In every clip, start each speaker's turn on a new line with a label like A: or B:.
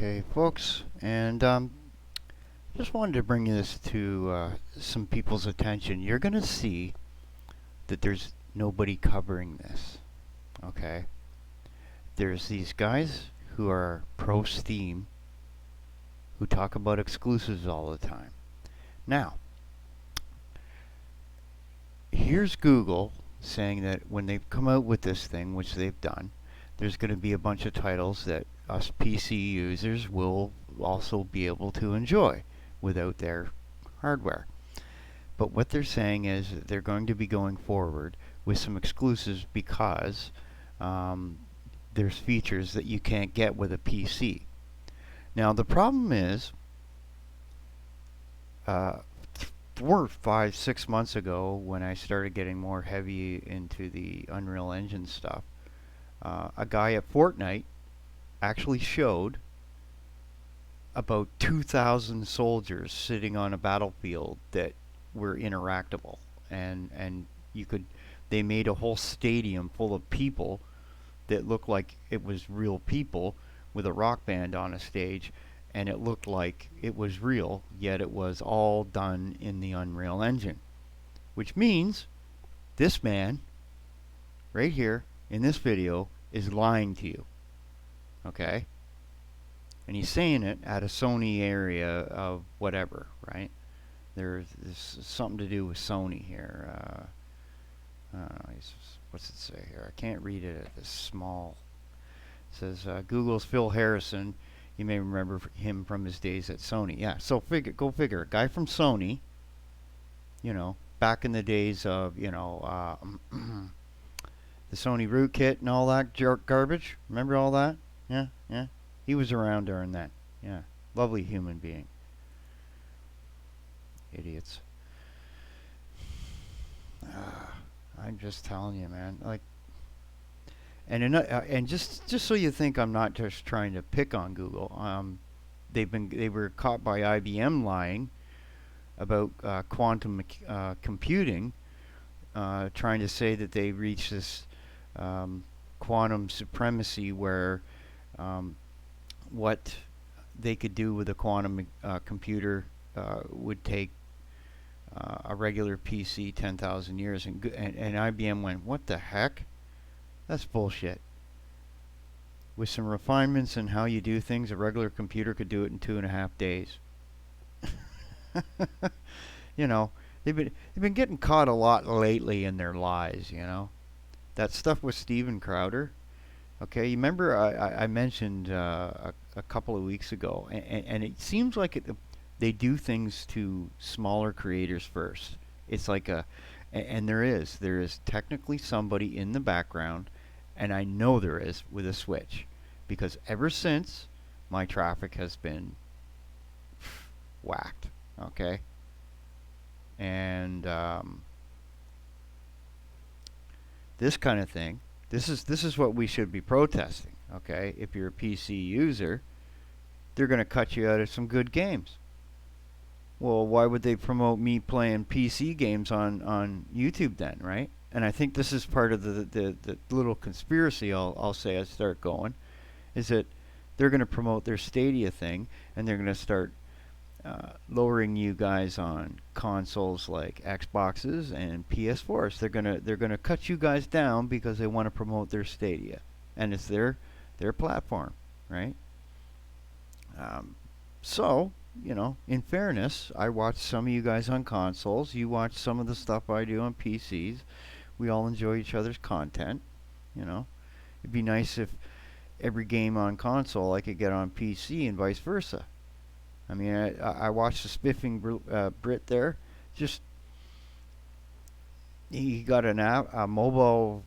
A: Okay, folks, and just wanted to bring this to some people's attention. You're going to see that there's nobody covering this, okay? There's these guys who are pro Steam who talk about exclusives all the time. Now, here's Google saying that when they've come out with this thing, which they've done, there's going to be a bunch of titles that us PC users will also be able to enjoy without their hardware. But what they're saying is that they're going to be going forward with some exclusives because there's features that you can't get with a PC. Now, the problem is, 4, 5, 6 months ago, when I started getting more heavy into the Unreal Engine stuff, a guy at Fortnite actually showed about 2,000 soldiers sitting on a battlefield that were interactable, and you could. They made a whole stadium full of people that looked like it was real people with a rock band on a stage, and it looked like it was real, yet it was all done in the Unreal Engine. Which means this man, right here in this video, is lying to you. Okay? And he's saying it at a Sony area of whatever, right? There's something to do with Sony here. What's it say here? I can't read it at this small. It says Google's Phil Harrison. You may remember him from his days at Sony. Yeah, so go figure. A guy from Sony, back in the days of, the Sony rootkit and all that garbage. Remember all that? Yeah, yeah. He was around during that. Yeah, lovely human being. Idiots. I'm just telling you, man. Like, and just so you think I'm not just trying to pick on Google. They were caught by IBM lying about quantum computing, trying to say that they reached this quantum supremacy where what they could do with a quantum computer would take a regular PC 10,000 years, and IBM went, what the heck? That's bullshit. With some refinements in how you do things, a regular computer could do it in 2.5 days. They've been getting caught a lot lately in their lies. That stuff with Steven Crowder. Okay, you remember I mentioned a couple of weeks ago, and it seems like they do things to smaller creators first. It's like and there is technically somebody in the background, and I know there is, with a switch, because ever since my traffic has been whacked. Okay, and this kind of thing. This is what we should be protesting. Okay, if you're a PC user, they're going to cut you out of some good games. Well, why would they promote me playing PC games on YouTube then, right? And I think this is part of the little conspiracy I'll say I start going, is that they're going to promote their Stadia thing, and they're going to start lowering you guys on consoles like Xboxes and PS4s. They're gonna cut you guys down because they want to promote their Stadia, and it's their platform, right? So, in fairness, I watch some of you guys on consoles. You watch some of the stuff I do on PCs. We all enjoy each other's content. It'd be nice if every game on console I could get on PC and vice versa. I mean, I watched the spiffing Brit there. Just he got a mobile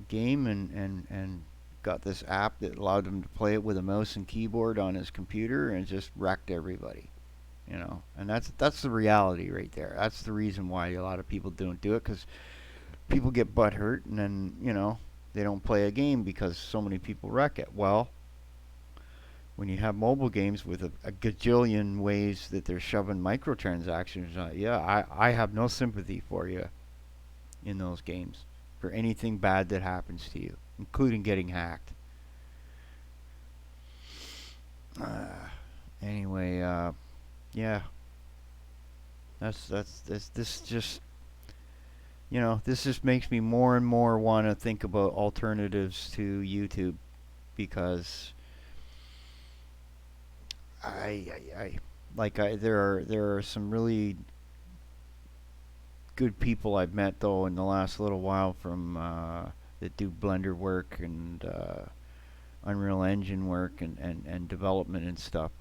A: game and got this app that allowed him to play it with a mouse and keyboard on his computer, and just wrecked everybody. And that's the reality right there. That's the reason why a lot of people don't do it, because people get butt hurt, and then they don't play a game because so many people wreck it. Well, when you have mobile games with a gajillion ways that they're shoving microtransactions on, I have no sympathy for you in those games for anything bad that happens to you, including getting hacked. anyway, yeah, this just, this just makes me more and more want to think about alternatives to YouTube, because there are some really good people I've met though in the last little while from that do Blender work and Unreal Engine work and development and stuff.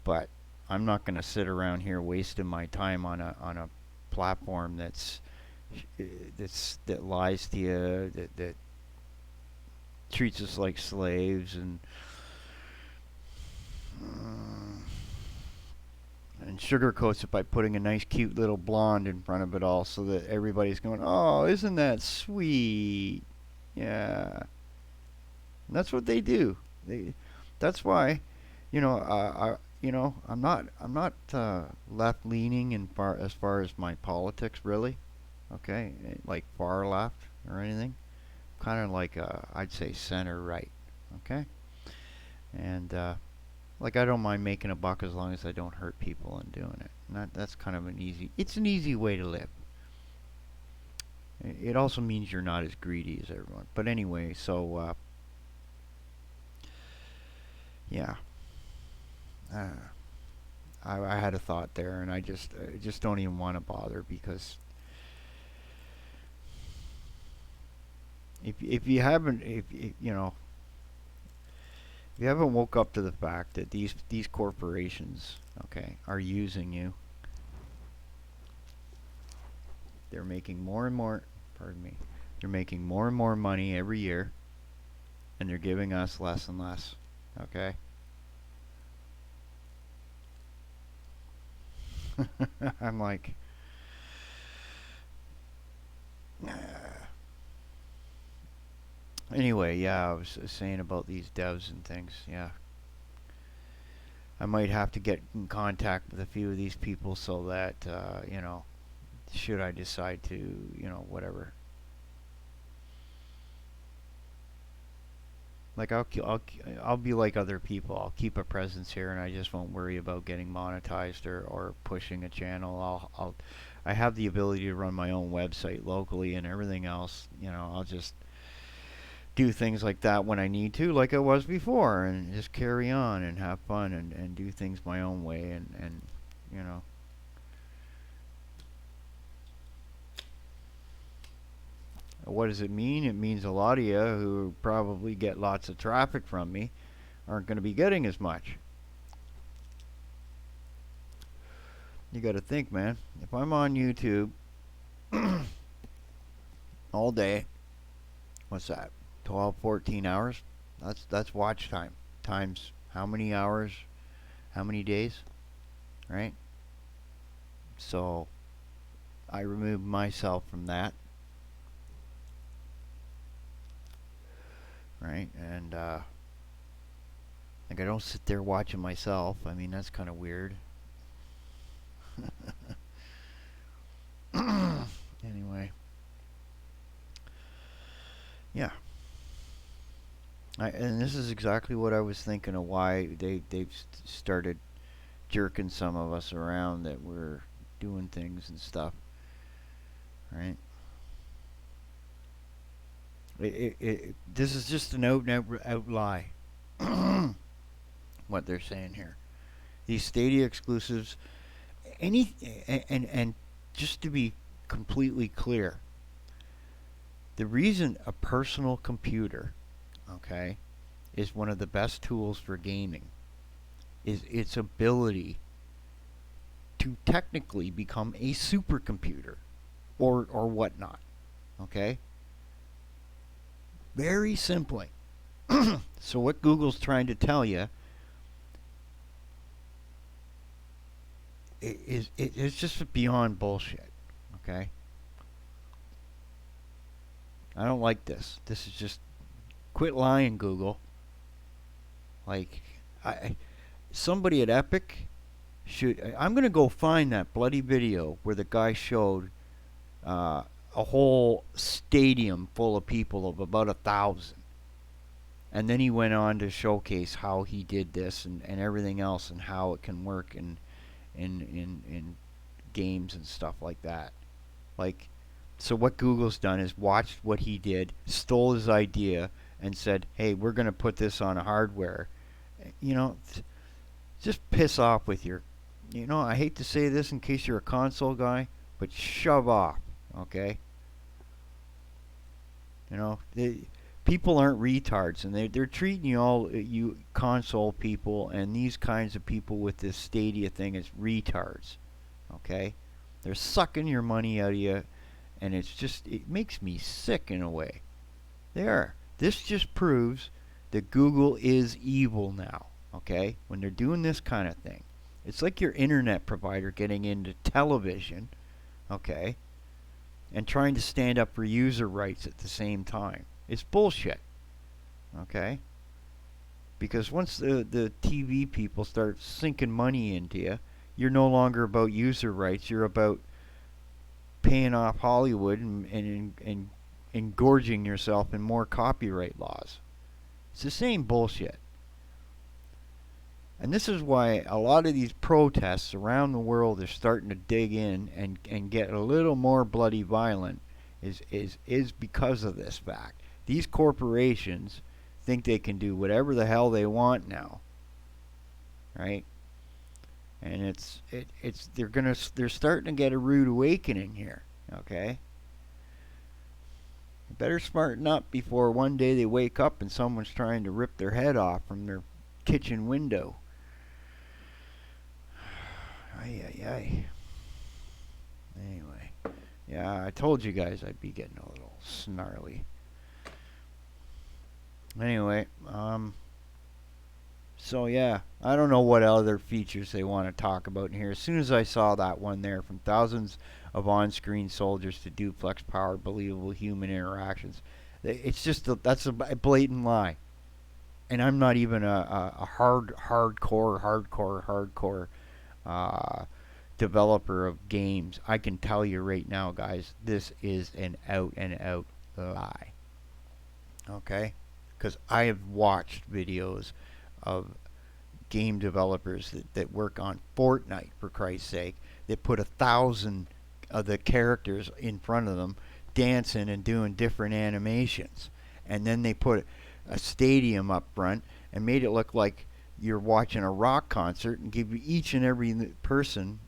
A: But I'm not going to sit around here wasting my time on a platform that lies to you, that treats us like slaves, and sugarcoats it by putting a nice, cute little blonde in front of it all, so that everybody's going, "Oh, isn't that sweet?" Yeah, and that's what they do. They, that's why, I'm not left leaning in far as far as my politics really. Okay, like far left or anything. Kind of like I'd say center right. Okay, and like I don't mind making a buck as long as I don't hurt people in doing it. And that's kind of it's an easy way to live. It also means you're not as greedy as everyone. But anyway, so yeah, uh, I had a thought there, and I just don't even want to bother, because if you haven't if you haven't woke up to the fact that these corporations, okay, are using you. They're making more and more. Pardon me. They're making more and more money every year, and they're giving us less and less. Okay. I'm like, anyway, yeah, I was saying about these devs and things. Yeah, I might have to get in contact with a few of these people, so that should I decide to, whatever. Like I'll be like other people. I'll keep a presence here, and I just won't worry about getting monetized or pushing a channel. I have the ability to run my own website locally and everything else. I'll just do things like that when I need to, like I was before, and just carry on and have fun and do things my own way, and you know. What does it mean? It means a lot of you who probably get lots of traffic from me aren't going to be getting as much. You got to think, man. If I'm on YouTube all day, what's that? 12, 14 hours? That's watch time. Times how many hours? How many days? Right? So I remove myself from that. Right? And like I don't sit there watching myself. I mean, that's kind of weird. Anyway, yeah. And this is exactly what I was thinking of why they've started jerking some of us around, that we're doing things and stuff, right? This is just an out and out lie. What they're saying here. These Stadia exclusives, any and just to be completely clear, the reason a personal computer, okay, is one of the best tools for gaming is its ability to technically become a supercomputer or whatnot. Okay? Very simply. So what Google's trying to tell you is just beyond bullshit. Okay? I don't like this. This is just quit lying, Google. Like, somebody at Epic should. I'm gonna go find that bloody video where the guy showed a whole stadium full of people of about 1,000. And then he went on to showcase how he did this and everything else and how it can work in games and stuff like that. Like, so what Google's done is watched what he did, stole his idea, and said, "Hey, we're going to put this on hardware." You know, just piss off with your. I hate to say this in case you're a console guy, but shove off, okay? People aren't retards, and they're treating you console people and these kinds of people with this Stadia thing as retards, okay? They're sucking your money out of you, and it makes me sick in a way. There. This just proves that Google is evil now, okay? When they're doing this kind of thing. It's like your internet provider getting into television, okay, and trying to stand up for user rights at the same time. It's bullshit, okay? Because once the TV people start sinking money into you, you're no longer about user rights. You're about paying off Hollywood and engorging yourself in more copyright laws. It's the same bullshit. And this is why a lot of these protests around the world are starting to dig in and get a little more bloody violent is because of this fact. These corporations think they can do whatever the hell they want now. Right? And they're starting to get a rude awakening here, okay? You better smarten up before one day they wake up and someone's trying to rip their head off from their kitchen window. Ay, ay, ay. Anyway, yeah, I told you guys I'd be getting a little snarly. Anyway, so yeah, I don't know what other features they want to talk about in here. As soon as I saw that one there, from thousands of on-screen soldiers to duplex-powered, believable human interactions, it's just that's a blatant lie. And I'm not even a hardcore developer of games. I can tell you right now, guys, this is an out and out lie. Okay? Because I have watched videos of game developers that work on Fortnite, for Christ's sake, that put 1,000 of the characters in front of them dancing and doing different animations. And then they put a stadium up front and made it look like you're watching a rock concert and give each and every person,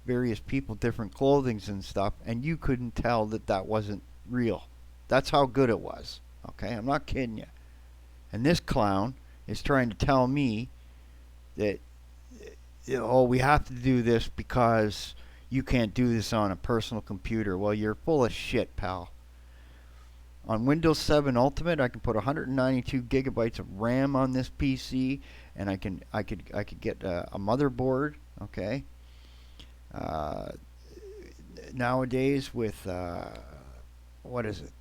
A: various people, different clothings and stuff, and you couldn't tell that wasn't real. That's how good it was. Okay, I'm not kidding you. And this clown is trying to tell me that, we have to do this because you can't do this on a personal computer. Well, you're full of shit, pal. On Windows 7 Ultimate, I can put 192 gigabytes of RAM on this PC, and I could get a motherboard. Okay. Nowadays with what is it?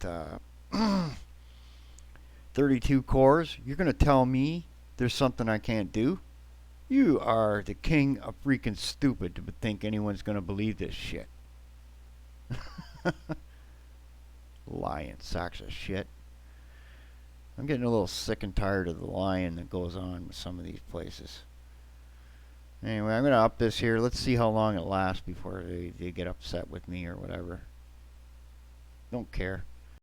A: 32 cores. You're gonna tell me there's something I can't do? You are the king of freaking stupid to think anyone's gonna believe this shit. Lying sacks of shit. I'm getting a little sick and tired of the lying that goes on with some of these places. Anyway, I'm going to up this here. Let's see how long it lasts before they get upset with me or whatever. Don't care.